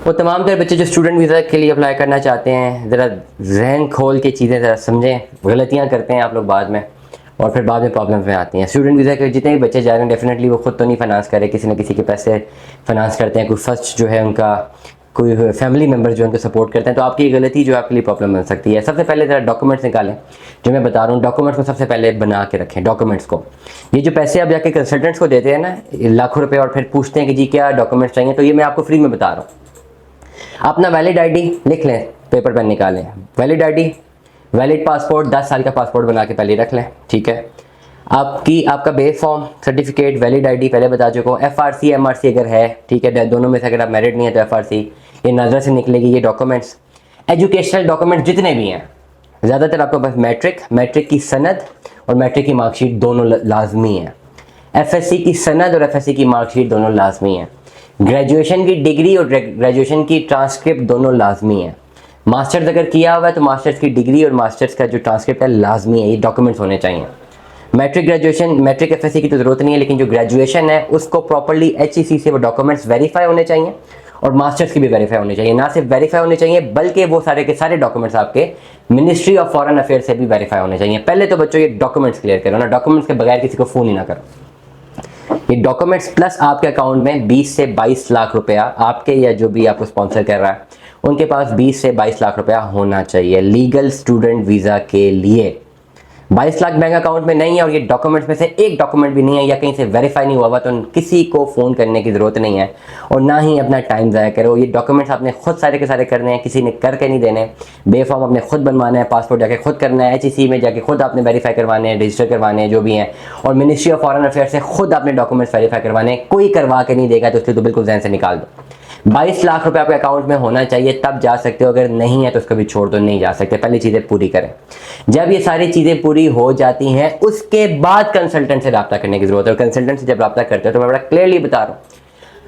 वो तमाम तरह बच्चे जो स्टूडेंट वीज़ा के लिए अप्लाई करना चाहते हैं, ज़रा जहन खोल के चीज़ें ज़रा समझें। गलतियाँ करते हैं आप लोग बाद में, और फिर बाद में प्रॉब्लम में आती हैं। स्टूडेंट वीज़ा के जितने भी बच्चे जा रहे हैं, डेफिनेटली वो खुद तो नहीं फाइनेंस कर रहे, किसी न किसी के पैसे फाइनेंस करते हैं। कोई फर्स्ट जो है उनका कोई फैमिली मेम्बर जो उनको सपोर्ट करते हैं। तो आपकी गलती जो आपके लिए प्रॉब्लम बन सकती है। सबसे पहले ज़रा डॉक्यूमेंट्स निकालें, जो मैं बता रहा हूँ डॉक्यूमेंट्स को सबसे पहले बना के रखें। डॉक्यूमेंट्स को, ये जो पैसे आप जाके कंसल्टेंट्स को देते हैं ना, लाखों रुपये, और फिर पूछते हैं कि जी क्या डॉक्यूमेंट्स चाहिए, तो ये मैं आपको फ्री में बता रहा हूँ। अपना वैलिड आईडी लिख लें, पेपर पेन निकालें, वैलिड आईडी, वैलिड पासपोर्ट, 10 साल का पासपोर्ट बना के पहले रख लें, ठीक है। आपका बे फॉर्म, सर्टिफिकेट, वैलिड आईडी पहले बता चुका हूँ। एफआरसी, एमआरसी अगर है, ठीक है, दोनों में से अगर आप मैरिड नहीं है तो एफआरसी, ये नज़र से निकलेगी। ये डॉक्यूमेंट्स, एजुकेशनल डॉक्यूमेंट्स जितने भी हैं, ज़्यादातर आपके पास मैट्रिक की सनद और मैट्रिक की मार्कशीट दोनों लाजमी है। एफएससी की सनद और एफएससी की मार्कशीट दोनों लाजमी है। ग्रेजुएशन की डिग्री और ग्रेजुएशन की ट्रांसक्रिप्ट दोनों लाजमी है। मास्टर्स अगर किया हुआ है तो मास्टर्स की डिग्री और मास्टर्स का जो ट्रांसक्रिप्ट है लाजमी है, ये डॉक्यूमेंट्स होने चाहिए। मैट्रिक ग्रेजुएशन, मैट्रिक एफएससी की तो ज़रूरत नहीं है, लेकिन जो ग्रेजुएशन है उसको प्रॉपर्ली एचईसी से वो डॉक्यूमेंट्स वेरीफाई होने चाहिए, और मास्टर्स की भी वेरीफाई होनी चाहिए। ना सिर्फ वेरीफाई होने चाहिए, बल्कि वो सारे के सारे डॉक्यूमेंट्स आपके मिनिस्ट्री ऑफ फॉरेन अफेयर्स से भी वेरीफाई होने चाहिए। पहले तो बच्चों ये डॉक्यूमेंट्स क्लियर करो ना, डॉक्यूमेंट्स के बगैर किसी को फ़ोन ही ना करो। ये डॉक्यूमेंट्स प्लस आपके अकाउंट में 20 से 22 लाख रुपया, आपके या जो भी आपको स्पॉन्सर कर रहा है उनके पास 20 से 22 लाख रुपया होना चाहिए लीगल स्टूडेंट वीज़ा के लिए। 22 लाख बैंक अकाउंट में नहीं है और ये डॉक्यूमेंट्स में से एक डॉक्यूमेंट भी नहीं है या कहीं से वेरीफाई नहीं हुआ हुआ, तो किसी को फ़ोन करने की ज़रूरत नहीं है, और ना ही अपना टाइम ज़ाया करो। ये डॉक्यूमेंट्स आपने खुद सारे के सारे करने हैं, किसी ने करके नहीं देने। बे फॉर्म आपने खुद बनवाना है, पासपोर्ट जाके खुद करना है, एचईसी में जाके खुद आपने वेरीफाई करवाने हैं, रजिस्टर करवाने हैं जो भी हैं, और मिनिस्ट्री ऑफ फॉरेन अफेयर्स से खुद आपने डॉक्यूमेंट्स वेरीफाई करवाने हैं। कोई करवा के नहीं देगा तो इसलिए तो बिल्कुल जहन से निकाल दो। 22 लाख रुपए आपके अकाउंट में होना चाहिए, तब जा सकते हो। अगर नहीं है तो उसको भी छोड़ दो, नहीं जा सकते। पहली चीज़ें पूरी करें। जब ये सारी चीज़ें पूरी हो जाती हैं उसके बाद कंसल्टेंट से रब्ता करने की जरूरत है। और कंसल्टेंट से जब रब्ता करते हो तो मैं बड़ा क्लियरली बता रहा हूँ,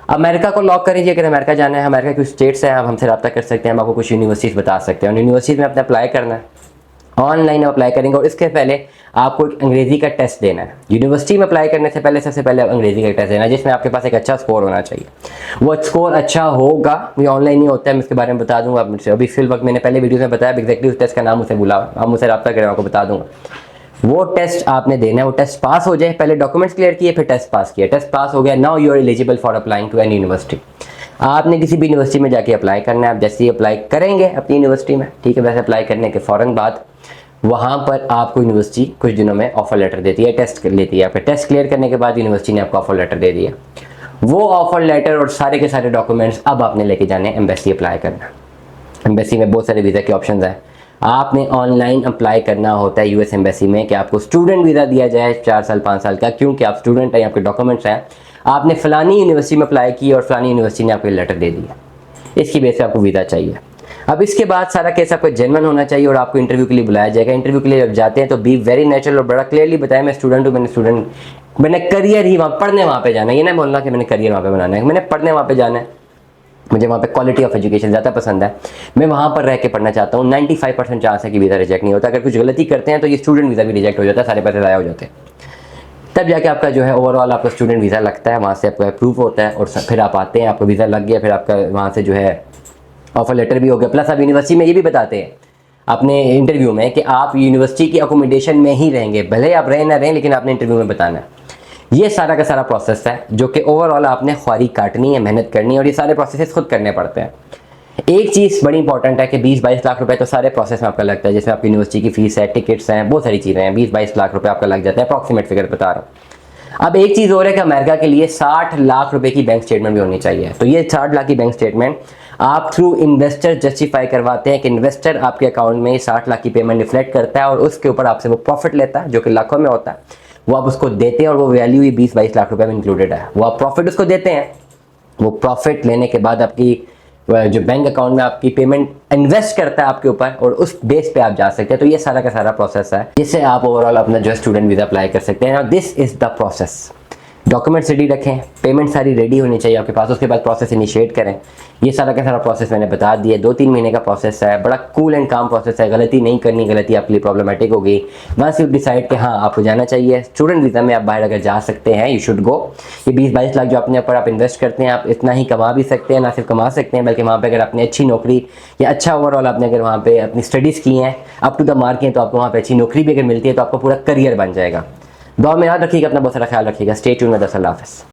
अमेरिका को लॉक करिए। अगर अमेरिका जाना है, अमेरिका की स्टेट्स हैं, आप हमसे रब्ता कर सकते हैं, हम आपको कुछ यूनिवर्सिटीज़ बता सकते हैं। और यूनिवर्सिटीज़ में अपने अप्लाई करना है, ऑनलाइन अप्लाई करेंगे, और इसके पहले आपको एक अंग्रेज़ी का टेस्ट देना है। यूनिवर्सिटी में अप्लाई करने से पहले सबसे पहले अंग्रेज़ी का टेस्ट देना है, जिसमें आपके पास एक अच्छा स्कोर होना चाहिए। वो स्कोर अच्छा होगा, ये ऑनलाइन ही होता है, मैं इसके बारे में बता दूंगा आपसे। अभी फिल वक्त मैंने पहले वीडियो में बताया, एग्जैक्टली उस टेस्ट का नाम मुझसे बुला, आप मुझसे रब्ता करें, आपको बता दूंगा। वो टेस्ट आपने देना है, वो टेस्ट पास हो जाए, पहले डॉक्यूमेंट्स क्लियर किए फिर टेस्ट पास किया, टेस्ट पास हो गया, now you are eligible for applying to any university. आपने किसी भी यूनिवर्सिटी में जाके अप्लाई करना है। आप जैसे ही अप्लाई करेंगे अपनी यूनिवर्सिटी में, ठीक है, वैसे अप्लाई करने के फ़ौरन बाद वहाँ पर आपको यूनिवर्सिटी कुछ दिनों में ऑफर लेटर देती है, टेस्ट कर लेती है। फिर टेस्ट क्लियर करने के बाद यूनिवर्सिटी ने आपको ऑफर लेटर दे दिया। वो ऑफर लेटर और सारे के सारे डॉक्यूमेंट्स अब आपने लेके जाने एम्बेसी अप्लाई करना। एम्बेसी में बहुत सारे वीज़ा के ऑप्शन हैं। आपने ऑनलाइन अप्लाई करना होता है यूएस एम्बेसी में कि आपको स्टूडेंट वीज़ा दिया जाए 4 साल 5 साल का, क्योंकि आप स्टूडेंट हैं, आपके डॉक्यूमेंट्स हैं, आपने फ़लानी यूनिवर्सिटी में अप्लाई की और फ़लानी यूनिवर्सिटी ने आपको लेटर दे दिया, इसकी बेस पर आपको वीज़ा चाहिए। अब इसके बाद सारा केस आपको जेन्युइन होना चाहिए और आपको इंटरव्यू के लिए बुलाया जाएगा। इंटरव्यू के लिए जब जाते हैं तो बी वेरी नेचुरल और बड़ा क्लियरली बताया, मैं स्टूडेंट हूँ, मैंने करियर ही वहाँ पढ़ने वहाँ पे जाना है। ये नहीं बोलना कि मैंने करियर वहाँ पे बनाना है, मैंने पढ़ने वहाँ पे जाना है। मुझे वहाँ पे क्वालिटी ऑफ एजुकेशन ज़्यादा पसंद है, मैं वहाँ पर रह के पढ़ना चाहता हूँ। 95% चांस है कि वीज़ा रिजेक्ट नहीं होता। अगर कुछ गलती करते हैं तो ये स्टूडेंट वीज़ा भी रिजेक्ट हो जाता है, सारे पैसे ज़ाया हो जाते हैं। तब जाके आपका जो है ओवरऑल आपका स्टूडेंट वीज़ा लगता है, वहाँ से आपका अप्रूव होता है और फिर आप आते हैं, आपको वीज़ा लग गया, फिर आपका वहाँ से जो है ऑफर लेटर भी हो गया। प्लस आप यूनिवर्सिटी में ये भी बताते हैं अपने इंटरव्यू में कि आप यूनिवर्सिटी की अकोमोडेशन में ही रहेंगे, भले आप रहे ना रहें, लेकिन आपने इंटरव्यू में बताना है। ये सारा का सारा प्रोसेस है जो कि ओवरऑल आपने ख्वारी काटनी है, मेहनत करनी है, और ये सारे प्रोसेस खुद करने पड़ते हैं। एक चीज़ बड़ी इंपॉर्टेंट है कि 20-22 लाख रुपए तो सारे प्रोसेस में आपका लगता है, जिसमें आपकी यूनिवर्सिटी की फीस है, टिकट्स हैं, बहुत सारी चीज़ें हैं। 20-22 लाख रुपए आपका लग जाता है, अप्रॉक्सीमेट फिगर बता रहा हूँ। अब एक चीज़ और है कि अमेरिका के लिए 60 लाख रुपए की बैंक स्टेटमेंट भी होनी चाहिए। तो ये 60 लाख की बैंक स्टेटमेंट आप थ्रू इन्वेस्टर जस्टिफाई करवाते हैं कि इन्वेस्टर आपके अकाउंट में 60 लाख की पेमेंट रिफ्लेक्ट करता है और उसके ऊपर आपसे वो प्रॉफिट लेता है जो कि लाखों में होता है, वो आप उसको देते हैं और वो वैल्यू ही 20-22 लाख रुपए में इंक्लूडेड है। वो आप प्रॉफिट उसको देते हैं, वो प्रॉफिट लेने के बाद आपकी जो बैंक अकाउंट में आपकी पेमेंट इन्वेस्ट करता है आपके ऊपर, और उस बेस पे आप जा सकते हैं। तो ये सारा का सारा प्रोसेस है जिससे आप ओवरऑल अपना जो स्टूडेंट वीज़ा अप्लाई कर सकते हैं। This is the process, documents ready रखें, पेमेंट सारी रेडी होनी चाहिए आपके पास, उसके बाद प्रोसेस इनिशिएट करें। ये सारा का सारा प्रोसेस मैंने बता दिया, 2-3 महीने का प्रोसेस है, बड़ा कूल एंड काम प्रोसेस है। गलती नहीं करनी, गलती आपके लिए प्रॉब्लमेटिक हो गई, वहाँ यू डिसाइड कि हाँ आपको जाना चाहिए। स्टूडेंट वीज़ा में आप बाहर अगर जा सकते हैं, यू शुड गो। ये 20-22 लाख जो अपने ऊपर आप इन्वेस्ट करते हैं, आप इतना ही कमा भी सकते हैं, ना सिर्फ कमा सकते हैं बल्कि वहाँ पर अगर आपने अच्छी नौकरी या अच्छा ओवरऑल आपने अगर वहाँ पर अपनी स्टडीज़ की हैं, अप टू द मार्क हैं, तो आपको वहाँ पर अच्छी नौकरी भी अगर मिलती है तो आपका पूरा करियर बन जाएगा। दुआ में याद रखिएगा, अपना बहुत सारा ख्याल रखिएगा। स्टे ट्यून में। अल्लाह हाफ़िज़।